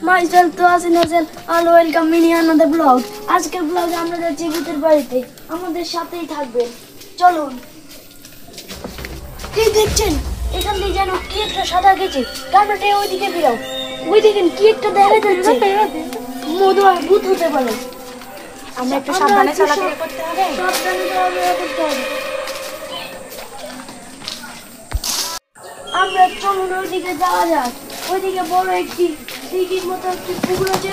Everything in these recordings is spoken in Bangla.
myself to Asin Hasan and welcome me in another vlog. আজকের ব্লগে আমরা যাচ্ছি ভূতের বাড়িতে, আমাদের সাথেই থাকবেন। চলুন। এই দেখছেন এখান দিয়ে যেন কি একটা সাদা গেছে, ক্যামেরাটা ওইদিকে ফিরাও। ওই দেখেন কি একটা দেখা যাচ্ছে, মধু আর ভূত হতে পারে। আমরা একটু সাবধানে চলাফেরা করতে হবে। সাবধানে চলাফেরা করতে হবে। আমরা চলুন ওইদিকে যাওয়া যাক। ওইদিকে বড় একটি দিঘির মতো একটি পুকুর আছে,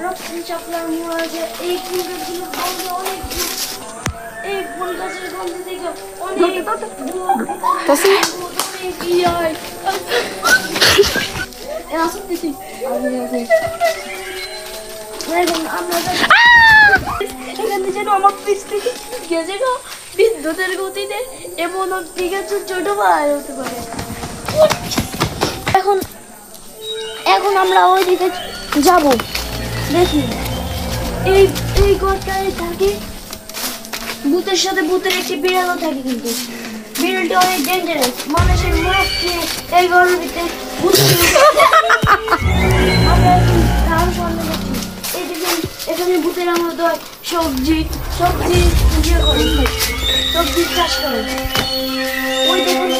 রক্তন চাপলার মোড় আছে। এই ফুল গাছগুলো গন্ধ অনেক, এই ফুল গাছের গন্ধ থেকে অনেক এখানে যেন আমার পিছ থেকে গেছে গো বিদ্যুতের গতিতে, এমন ঠিক আছে ছোট ভাই হতে পারে। এখন আমরা ওই দিকে যাব। দেখি এই ঘরটায় থাকে ভূতের সাথে ভূতের একটি বিড়ালও থাকে, কিন্তু বিড়ালটি অনেক ডেঞ্জারাস। মানুষের মুখ খেয়ে এই ঘরের ভিতরে এখানে ভূতের আমার সবজি চাষ করে। ওই দেখুন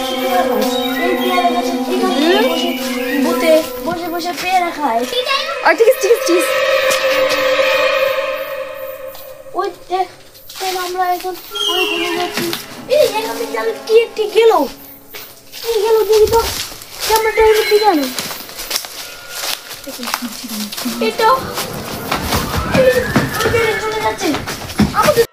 এই পেয়ারা গাছের ভূতে বসে বসে পেয়ারা খায়। ওই দেখ আমরা এখন ওইখানে যাচ্ছি। এই এখানে যাবে কি একটি গেল দেখি তো, ক্যামেরাটা এদিকে গেল। এটা চলে যাচ্ছে, আমাদের